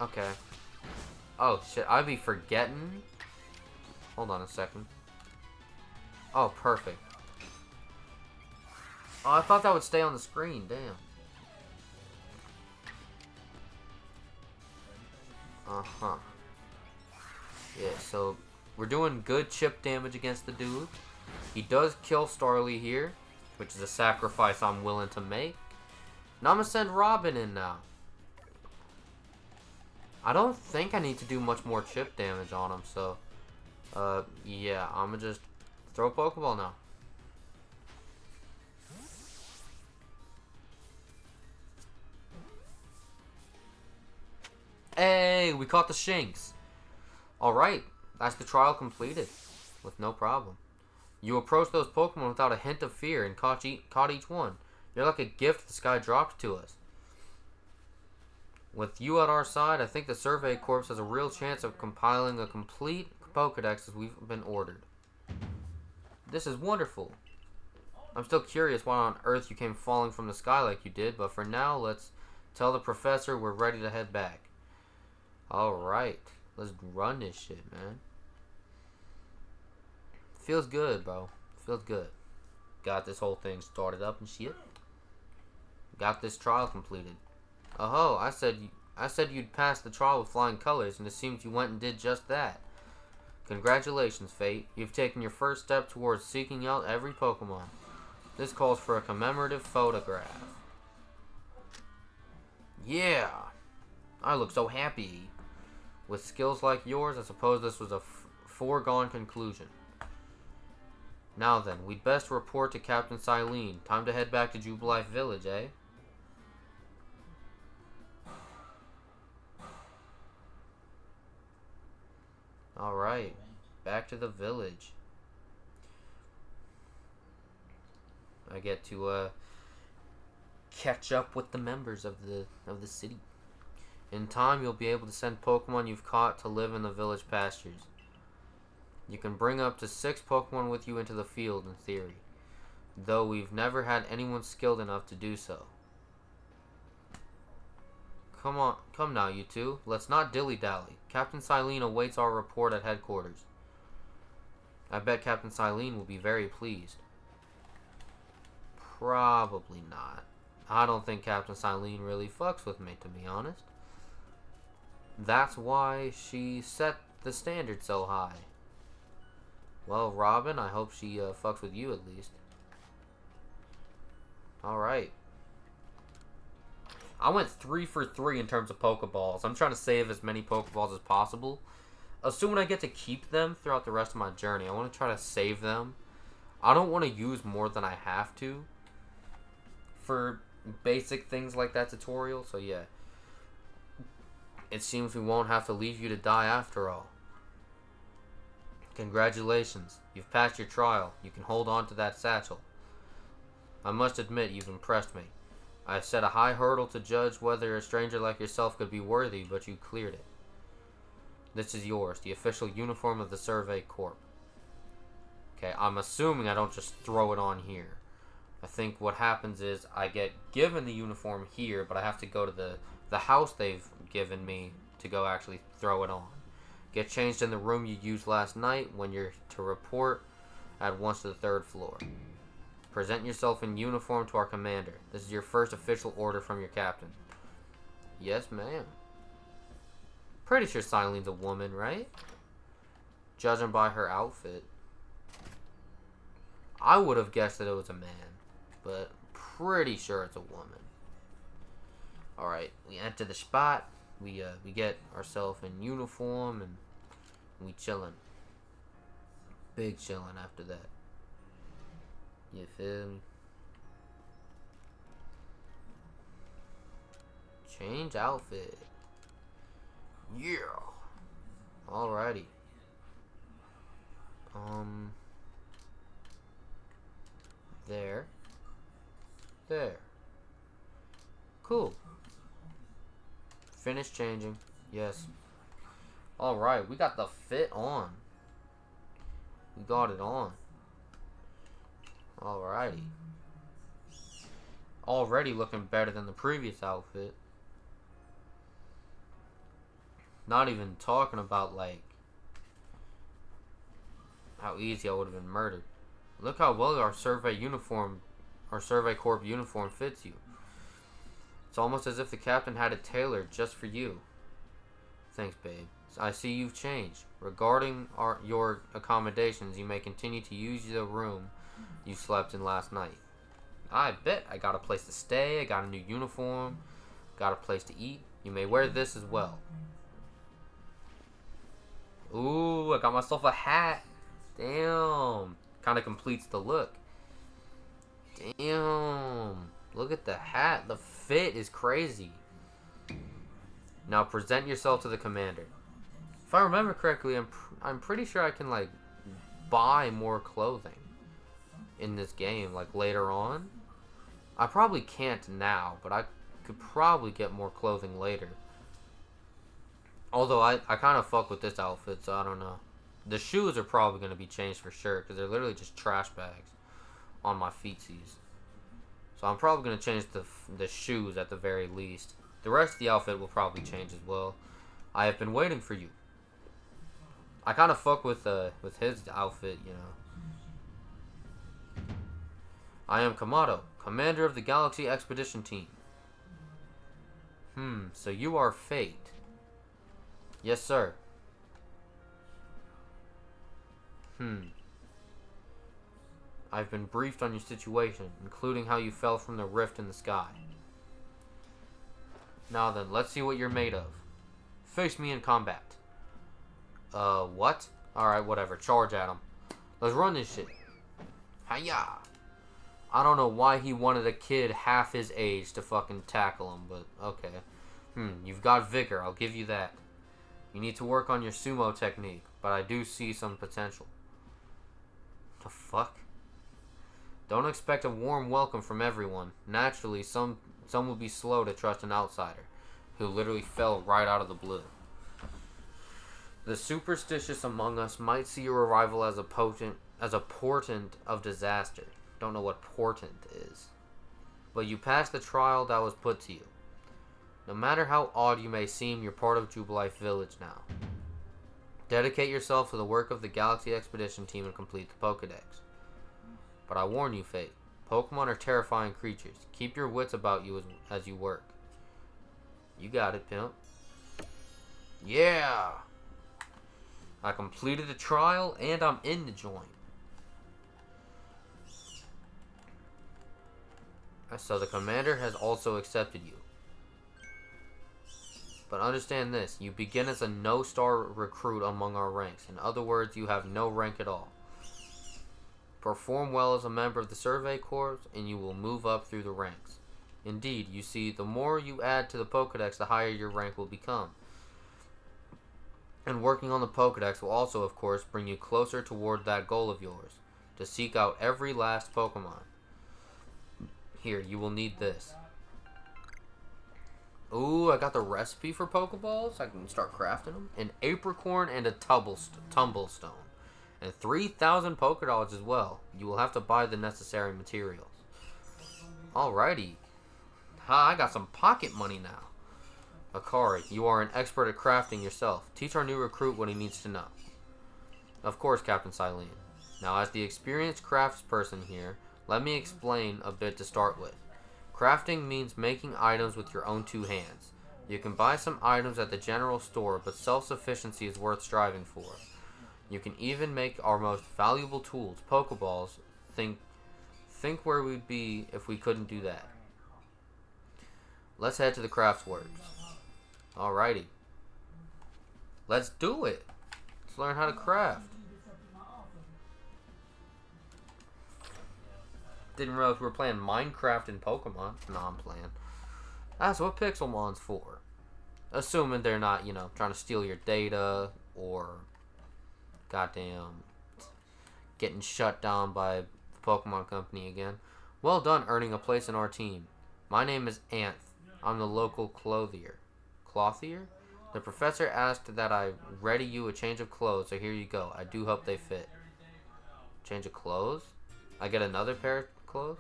Okay. Oh shit, I'd be forgetting. Hold on a second. Oh, perfect. Oh, I thought that would stay on the screen. Damn. Yeah, so we're doing good chip damage against the dude. He does kill Starly here, which is a sacrifice I'm willing to make. Now I'm gonna send Robin in now. I don't think I need to do much more chip damage on him, so... yeah, I'm gonna just throw a Pokeball now. Hey, we caught the Shinx. Alright, that's the trial completed. With no problem. You approached those Pokemon without a hint of fear and caught each one. You're like a gift the sky dropped to us. With you at our side, I think the Survey Corps has a real chance of compiling a complete Pokedex as we've been ordered. This is wonderful. I'm still curious why on earth you came falling from the sky like you did, but for now, let's tell the professor we're ready to head back. Alright, let's run this shit, man. Feels good, bro. Feels good. Got this whole thing started up and shit. Got this trial completed. Oh, I said you'd pass the trial with flying colors, and it seems you went and did just that. Congratulations, Fate. You've taken your first step towards seeking out every Pokemon. This calls for a commemorative photograph. Yeah! I look so happy. With skills like yours, I suppose this was a foregone conclusion. Now then, we'd best report to Captain Silene. Time to head back to Jubilife Village, eh? Alright, back to the village. I get to catch up with the members of the city. In time, you'll be able to send Pokemon you've caught to live in the village pastures. You can bring up to 6 Pokemon with you into the field in theory, though we've never had anyone skilled enough to do so. Come now, you two. Let's not dilly-dally. Captain Silene awaits our report at headquarters. I bet Captain Silene will be very pleased. Probably not. I don't think Captain Silene really fucks with me, to be honest. That's why she set the standard so high. Well, Robin, I hope she fucks with you at least. Alright. I went 3 for 3 in terms of Pokeballs. I'm trying to save as many Pokeballs as possible. Assuming I get to keep them throughout the rest of my journey. I want to try to save them. I don't want to use more than I have to for basic things like that tutorial. So yeah. It seems we won't have to leave you to die after all. Congratulations. You've passed your trial. You can hold on to that satchel. I must admit you've impressed me. I set a high hurdle to judge whether a stranger like yourself could be worthy, but you cleared it. This is yours, the official uniform of the Survey Corp. Okay, I'm assuming I don't just throw it on here. I think what happens is I get given the uniform here, but I have to go to the house they've given me to go actually throw it on. Get changed in the room you used last night when you're to report at once to the 3rd floor. Present yourself in uniform to our commander. This is your first official order from your captain. Yes, ma'am. Pretty sure Silene's a woman, right? Judging by her outfit. I would have guessed that it was a man, but pretty sure it's a woman. Alright, we enter the spot. We get ourselves in uniform and we chillin'. Big chillin' after that. You feel me? Change outfit. Yeah. Alrighty. There. There. Cool. Finish changing. Yes. Alright, we got the fit on. We got it on. Alrighty. Already looking better than the previous outfit. Not even talking about, like, how easy I would have been murdered. Look how well our Survey Corp uniform fits you. It's almost as if the captain had it tailored just for you. Thanks, babe. I see you've changed. Regarding your accommodations, you may continue to use the room you slept in last night. I bet. I got a place to stay. I got a new uniform. Got a place to eat. You may wear this as well. Ooh, I got myself a hat. Damn. Kind of completes the look. Damn. Look at the hat. The fit is crazy. Now present yourself to the commander. If I remember correctly, I'm pretty sure I can, like, buy more clothing in this game, like, later on. I probably can't now, but I could probably get more clothing later. Although I kind of fuck with this outfit, so I don't know. The shoes are probably going to be changed for sure, because they're literally just trash bags on my feetsies. So I'm probably going to change the shoes at the very least. The rest of the outfit will probably change as well. I have been waiting for you. I kind of fuck with his outfit, you know. I am Kamado, commander of the Galaxy Expedition Team. So you are Fate. Yes, sir. I've been briefed on your situation, including how you fell from the rift in the sky. Now then, let's see what you're made of. Face me in combat. What? Alright, whatever. Charge at him. Let's run this shit. Hiya! I don't know why he wanted a kid half his age to fucking tackle him, but okay. You've got vigor, I'll give you that. You need to work on your sumo technique, but I do see some potential. The fuck? Don't expect a warm welcome from everyone. Naturally, some will be slow to trust an outsider, who literally fell right out of the blue. The superstitious among us might see your arrival as a portent of disaster. Don't know what portent is. But you passed the trial that was put to you. No matter how odd you may seem, you're part of Jubilife Village now. Dedicate yourself to the work of the Galaxy Expedition Team and complete the Pokedex. But I warn you, Fate. Pokemon are terrifying creatures. Keep your wits about you as you work. You got it, pimp. Yeah! I completed the trial, and I'm in the joint. So the commander has also accepted you. But understand this, you begin as a no-star recruit among our ranks. In other words, you have no rank at all. Perform well as a member of the Survey Corps, and you will move up through the ranks. Indeed, you see, the more you add to the Pokedex, the higher your rank will become. And working on the Pokedex will also, of course, bring you closer toward that goal of yours, to seek out every last Pokemon. Here, you will need this. Ooh, I got the recipe for Pokeballs. I can start crafting them. An apricorn and a tumblestone. And 3,000 Pokédollars as well. You will have to buy the necessary materials. Alrighty. Ha, I got some pocket money now. Akari, you are an expert at crafting yourself. Teach our new recruit what he needs to know. Of course, Captain Silene. Now, as the experienced craftsperson here, let me explain a bit to start with. Crafting means making items with your own two hands. You can buy some items at the general store, but self-sufficiency is worth striving for. You can even make our most valuable tools, Pokeballs. Think where we'd be if we couldn't do that. Let's head to the craftsworks. Alrighty. Let's do it. Let's learn how to craft. Didn't realize we were playing Minecraft and Pokemon. No, I'm playing. That's what Pixelmon's for. Assuming they're not, trying to steal your data or goddamn getting shut down by the Pokemon Company again. Well done earning a place in our team. My name is Anth. I'm the local clothier. Clothier? The professor asked that I ready you a change of clothes, so here you go. I do hope they fit. Change of clothes? I get another pair of clothes?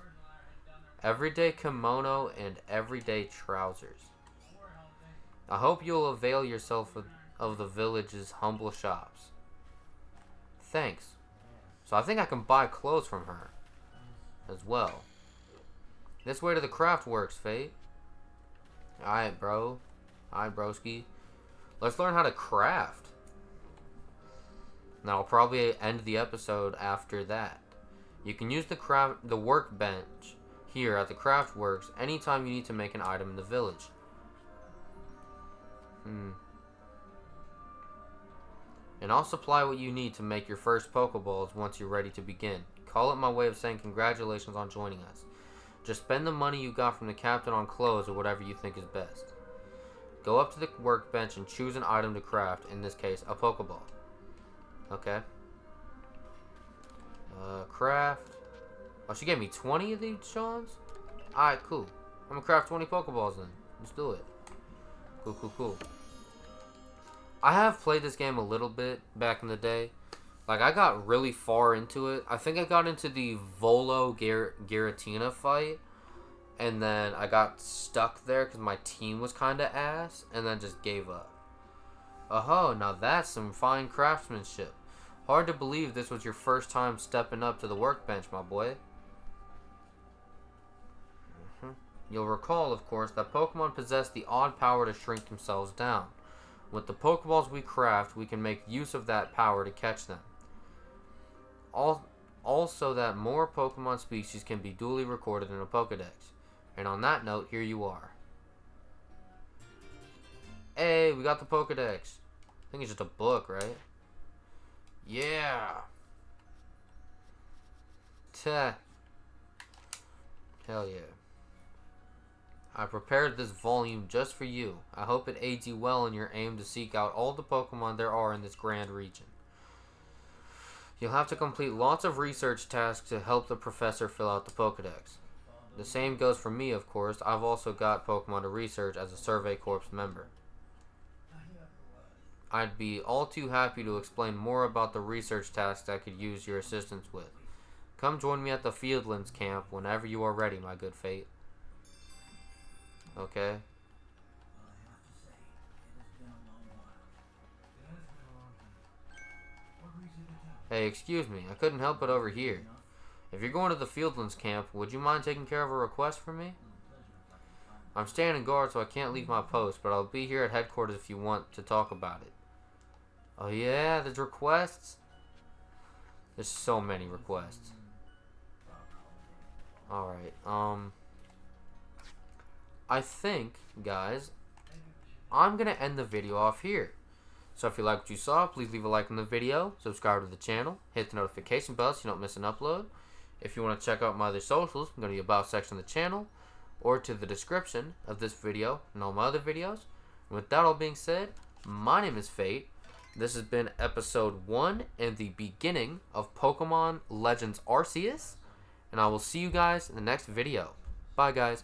Everyday kimono and everyday trousers. I hope you'll avail yourself of the village's humble shops. Thanks. So I think I can buy clothes from her as well. This way to the craft works, Fate. Alright, bro. Alright, broski. Let's learn how to craft. Now I'll probably end the episode after that. You can use the workbench here at the craft works anytime you need to make an item in the village. And I'll supply what you need to make your first Pokeballs once you're ready to begin. Call it my way of saying congratulations on joining us. Just spend the money you got from the captain on clothes or whatever you think is best. Go up to the workbench and choose an item to craft, in this case, a Pokeball. Okay. Craft. Oh, she gave me 20 of these, Shawns? Alright, cool. I'm gonna craft 20 Pokeballs then. Let's do it. Cool. I have played this game a little bit back in the day. Like, I got really far into it. I think I got into the Volo Giratina fight. And then I got stuck there because my team was kind of ass. And then just gave up. Oh, now that's some fine craftsmanship. Hard to believe this was your first time stepping up to the workbench, my boy. You'll recall, of course, that Pokemon possess the odd power to shrink themselves down. With the Pokeballs we craft, we can make use of that power to catch them. Also that more Pokemon species can be duly recorded in a Pokedex. And on that note, here you are. Hey, we got the Pokedex. I think it's just a book, right? Yeah. Hell yeah. I prepared this volume just for you. I hope it aids you well in your aim to seek out all the Pokemon there are in this grand region. You'll have to complete lots of research tasks to help the professor fill out the Pokedex. The same goes for me, of course. I've also got Pokemon to research as a Survey Corps member. I'd be all too happy to explain more about the research tasks I could use your assistance with. Come join me at the Fieldlands camp whenever you are ready, my good Fate. Okay. Hey, excuse me. I couldn't help but overhear. If you're going to the Fieldlands camp, would you mind taking care of a request for me? I'm standing guard, so I can't leave my post, but I'll be here at headquarters if you want to talk about it. Oh yeah, there's requests? There's so many requests. Alright, I think, guys, I'm gonna end the video off here. So if you like what you saw, please leave a like on the video, subscribe to the channel, hit the notification bell so you don't miss an upload. If you want to check out my other socials, go to the About section of the channel, or to the description of this video and all my other videos. And with that all being said, my name is Fate. This has been episode 1 and the beginning of Pokemon Legends Arceus. And I will see you guys in the next video. Bye, guys.